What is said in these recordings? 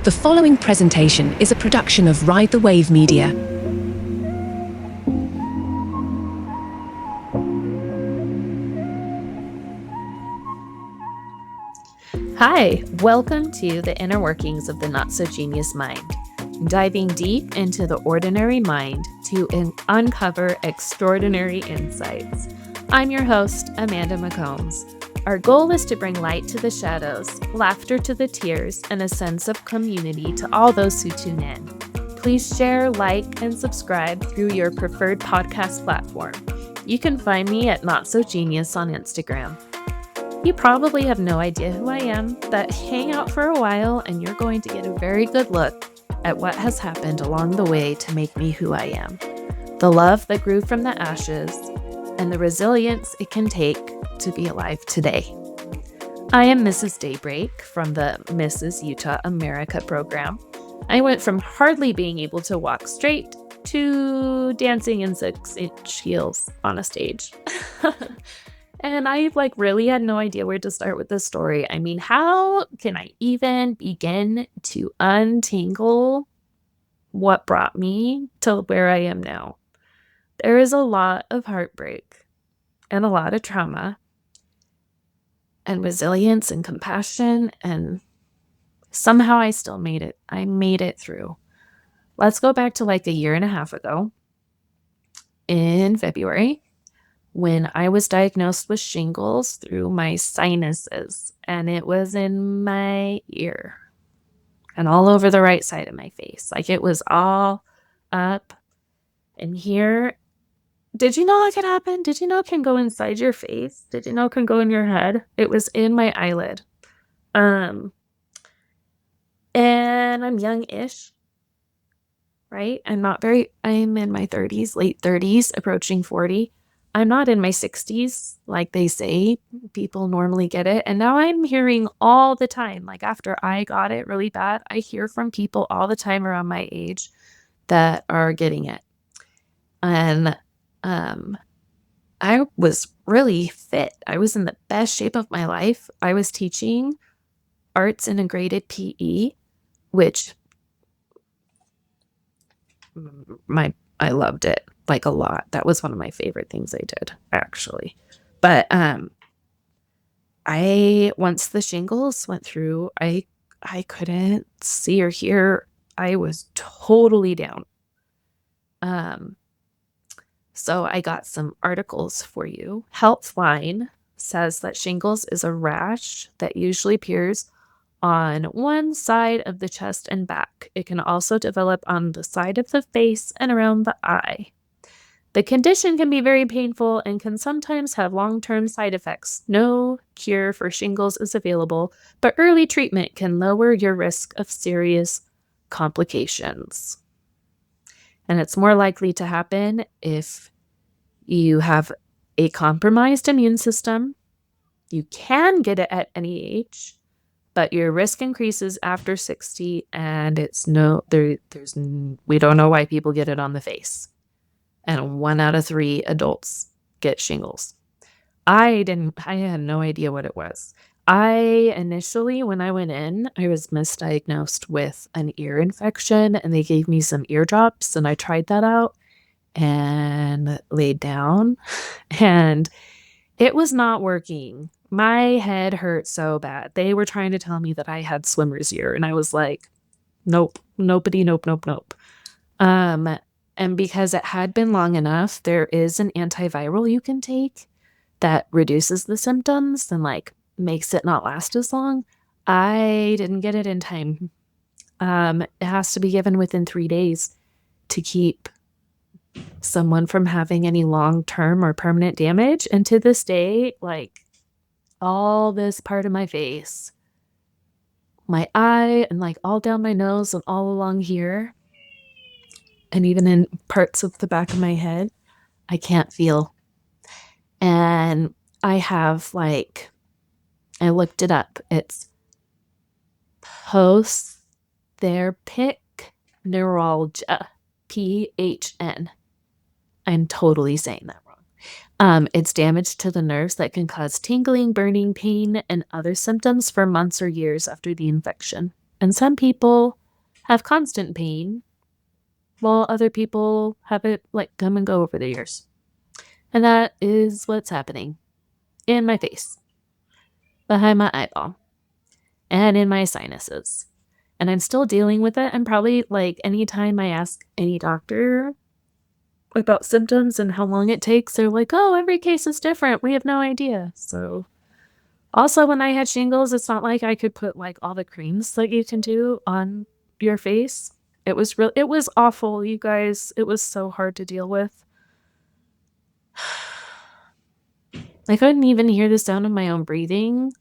The following presentation is a production of Ride the Wave Media. Hi, welcome to the inner workings of the not-so-genius mind, diving deep into the ordinary mind to uncover extraordinary insights. I'm your host, Amanda McCombs. Our goal is to bring light to the shadows, laughter to the tears, and a sense of community to all those who tune in. Please share, like, and subscribe through your preferred podcast platform. You can find me at Not So Genius on Instagram. You probably have no idea who I am, but hang out for a while and you're going to get a very good look at what has happened along the way to make me who I am. The love that grew from the ashes and the resilience it can take to be alive today. I am Mrs. Daybreak from the Mrs. Utah America program. I went from hardly being able to walk straight to dancing in 6-inch heels on a stage. And I really had no idea where to start with this story. I mean, how can I even begin to untangle what brought me to where I am now? There is a lot of heartbreak and a lot of trauma and resilience and compassion, and somehow I still made it. I made it through. Let's go back to a year and a half ago in February, when I was diagnosed with shingles through my sinuses, and it was in my ear and all over the right side of my face. It was all up in here. Did you know that could happen? Did you know it can go inside your face? Did you know it can go in your head? It was in my eyelid. And I'm young-ish, right? I'm in my 30s, late 30s, approaching 40. I'm not in my 60s, like they say. People normally get it. And now I'm hearing all the time, after I got it really bad, I hear from people all the time around my age that are getting it. And I was really fit. I was in the best shape of my life. I was teaching arts integrated PE, which I loved it a lot. That was one of my favorite things I did, actually. But once the shingles went through, I couldn't see or hear. I was totally down. So I got some articles for you. Healthline says that shingles is a rash that usually appears on one side of the chest and back. It can also develop on the side of the face and around the eye. The condition can be very painful and can sometimes have long-term side effects. No cure for shingles is available, but early treatment can lower your risk of serious complications. And it's more likely to happen if you have a compromised immune system. You can get it at any age, but your risk increases after 60, and we don't know why people get it on the face. And 1 out of 3 adults get shingles. I had no idea what it was. Initially, when I went in, I was misdiagnosed with an ear infection, and they gave me some ear drops, and I tried that out and laid down, and it was not working. My head hurt so bad. They were trying to tell me that I had swimmer's ear, and I was like, nope, nobody, nope, nope, nope. And because it had been long enough, there is an antiviral you can take that reduces the symptoms and makes it not last as long. I didn't get it in time. It has to be given within 3 days to keep someone from having any long-term or permanent damage. And to this day, all this part of my face, my eye, and all down my nose and all along here, and even in parts of the back of my head, I can't feel. And I have I looked it up. It's postherpic neuralgia, PHN. I'm totally saying that wrong. It's damage to the nerves that can cause tingling, burning, pain, and other symptoms for months or years after the infection. And some people have constant pain, while other people have it like come and go over the years. And that is what's happening in my face, behind my eyeball, and in my sinuses. And I'm still dealing with it. And probably like anytime I ask any doctor about symptoms and how long it takes, they're like, oh, every case is different. We have no idea. So also when I had shingles, it's not like I could put like all the creams that you can do on your face. It was awful, you guys. It was so hard to deal with. I couldn't even hear the sound of my own breathing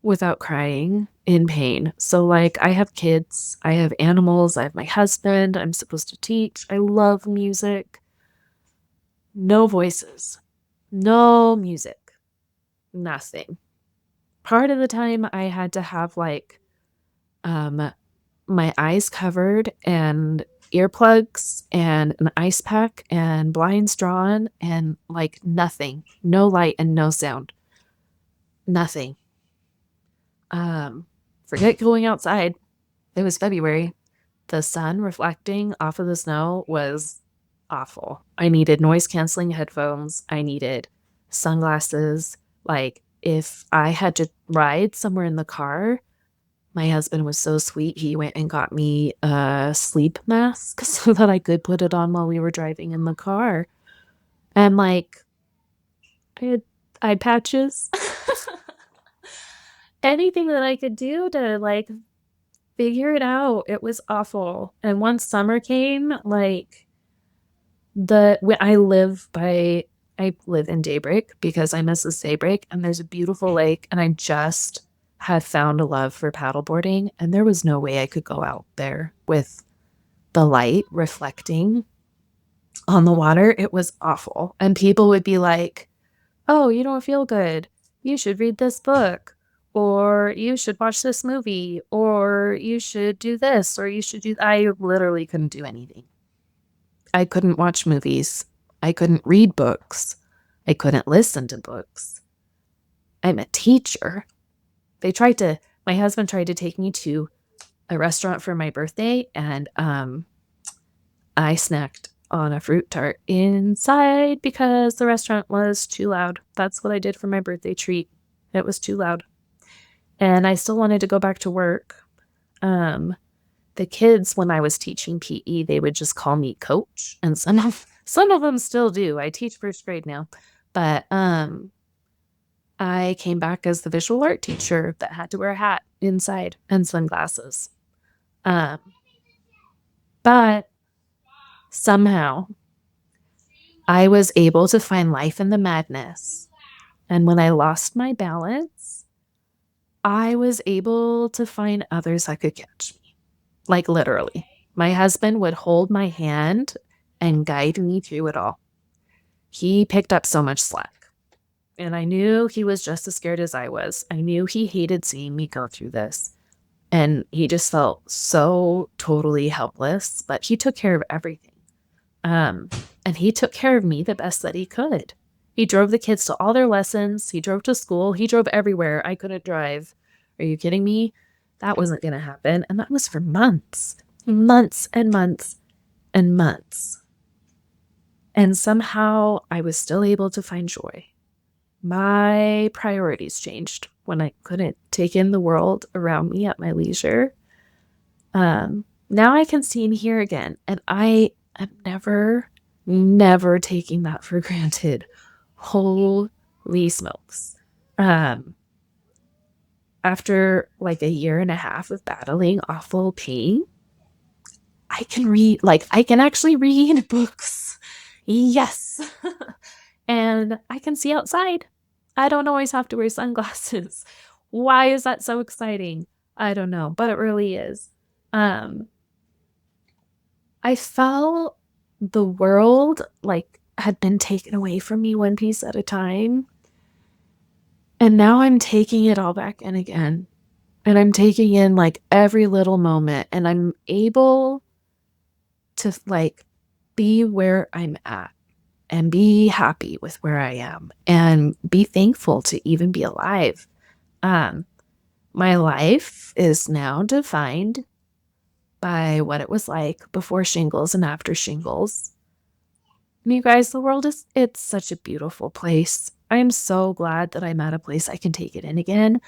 without crying in pain. So like I have kids, I have animals, I have my husband, I'm supposed to teach. I love music. No voices, no music, nothing. Part of the time I had to have like my eyes covered and earplugs and an ice pack and blinds drawn and like nothing, no light and no sound, nothing. Forget going outside. It was February. The sun reflecting off of the snow was awful. I needed noise canceling headphones. I needed sunglasses. Like if I had to ride somewhere in the car, my husband was so sweet. He went and got me a sleep mask so that I could put it on while we were driving in the car. And like I had eye patches. Anything that I could do to like figure it out. It was awful. And once summer came, like I live in Daybreak because I Mrs. Daybreak, and there's a beautiful lake, and I just had found a love for paddleboarding, and there was no way I could go out there with the light reflecting on the water. It was awful. And people would be like, "Oh, you don't feel good. You should read this book." Or you should watch this movie, or you should do this, or you should do. I literally couldn't do anything. I couldn't watch movies. I couldn't read books. I couldn't listen to books. I'm a teacher. My husband tried to take me to a restaurant for my birthday, and I snacked on a fruit tart inside because the restaurant was too loud. That's what I did for my birthday treat. It was too loud. And I still wanted to go back to work. The kids, when I was teaching PE, they would just call me coach, and some of them still do. I teach first grade now, but I came back as the visual art teacher that had to wear a hat inside and sunglasses. But somehow I was able to find life in the madness, and when I lost my balance, I was able to find others that could catch me. Like literally. My husband would hold my hand and guide me through it all. He picked up so much slack. And I knew he was just as scared as I was. I knew he hated seeing me go through this. And he just felt so totally helpless, but he took care of everything. And he took care of me the best that he could. He drove the kids to all their lessons. He drove to school. He drove everywhere. I couldn't drive. Are you kidding me? That wasn't going to happen. And that was for months and months and months. And somehow I was still able to find joy. My priorities changed when I couldn't take in the world around me at my leisure. Now I can see and hear again. And I am never taking that for granted. Holy smokes. After like a year and a half of battling awful pain, I can actually read books. Yes. And I can see outside. I don't always have to wear sunglasses. Why is that so exciting? I don't know, but it really is. I felt the world like had been taken away from me one piece at a time. And now I'm taking it all back in again. And I'm taking in like every little moment, and I'm able to like be where I'm at and be happy with where I am and be thankful to even be alive. My life is now defined by what it was like before shingles and after shingles. And you guys, the world it's such a beautiful place. I am so glad that I'm at a place I can take it in again.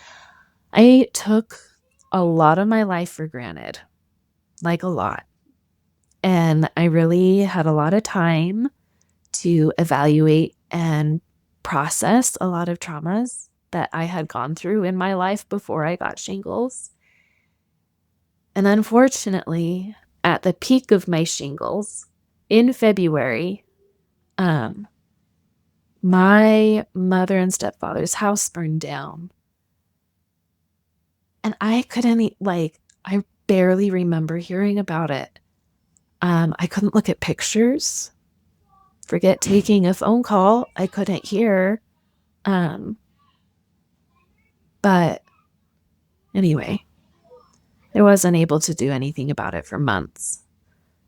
I took a lot of my life for granted, like a lot. And I really had a lot of time to evaluate and process a lot of traumas that I had gone through in my life before I got shingles. And unfortunately, at the peak of my shingles in February, my mother and stepfather's house burned down. And I couldn't, I barely remember hearing about it. I couldn't look at pictures. Forget taking a phone call. I couldn't hear. But anyway, I wasn't able to do anything about it for months.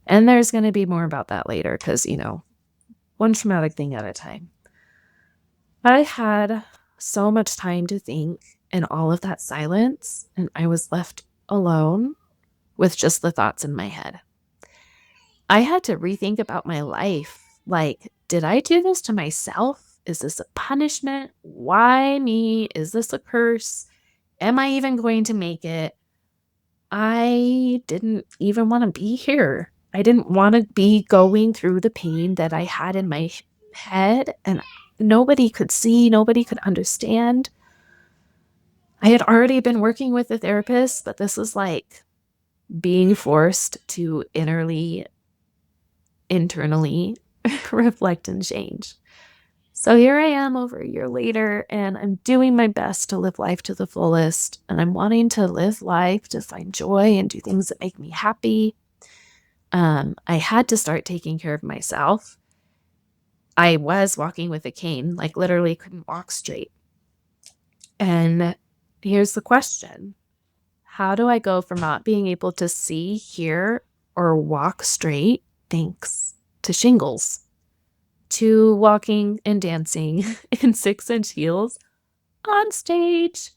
And there's going to be more about that later because, one traumatic thing at a time. I had so much time to think in all of that silence, and I was left alone with just the thoughts in my head. I had to rethink about my life. Like, did I do this to myself? Is this a punishment? Why me? Is this a curse? Am I even going to make it? I didn't even want to be here. I didn't want to be going through the pain that I had in my head, and nobody could see, nobody could understand. I had already been working with a therapist, but this was like being forced to internally reflect and change. So here I am over a year later, and I'm doing my best to live life to the fullest, and I'm wanting to live life to find joy and do things that make me happy. I had to start taking care of myself. I was walking with a cane, like literally couldn't walk straight. And here's the question. How do I go from not being able to see, hear, or walk straight, thanks to shingles, to walking and dancing in 6-inch heels on stage?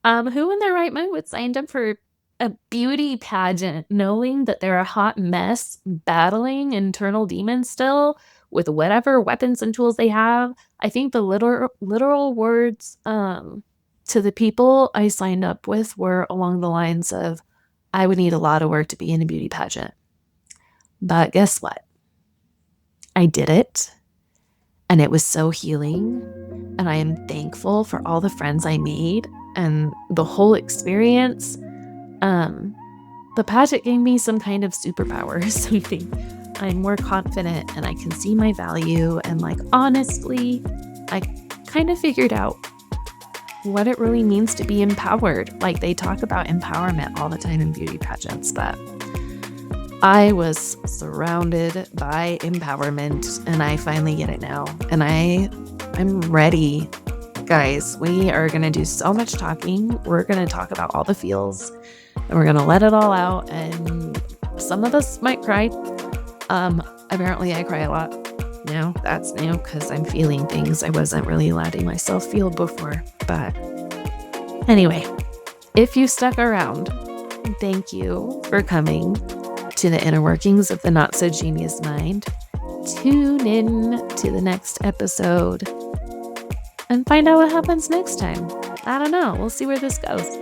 Who in their right mind would sign up for a beauty pageant knowing that they're a hot mess, battling internal demons still with whatever weapons and tools they have? I think the literal words to the people I signed up with were along the lines of, I would need a lot of work to be in a beauty pageant. But guess what? I did it. And it was so healing. And I am thankful for all the friends I made and the whole experience. The pageant gave me some kind of superpower or something. I'm more confident and I can see my value. And honestly, I kind of figured out what it really means to be empowered. They talk about empowerment all the time in beauty pageants, but I was surrounded by empowerment and I finally get it now. And I'm ready. Guys, we are going to do so much talking. We're going to talk about all the feels and we're going to let it all out. And some of us might cry. Apparently I cry a lot now. That's new because I'm feeling things I wasn't really letting myself feel before. But anyway, if you stuck around, thank you for coming to the inner workings of the not so genius mind. Tune in to the next episode and find out what happens next time. I don't know. We'll see where this goes.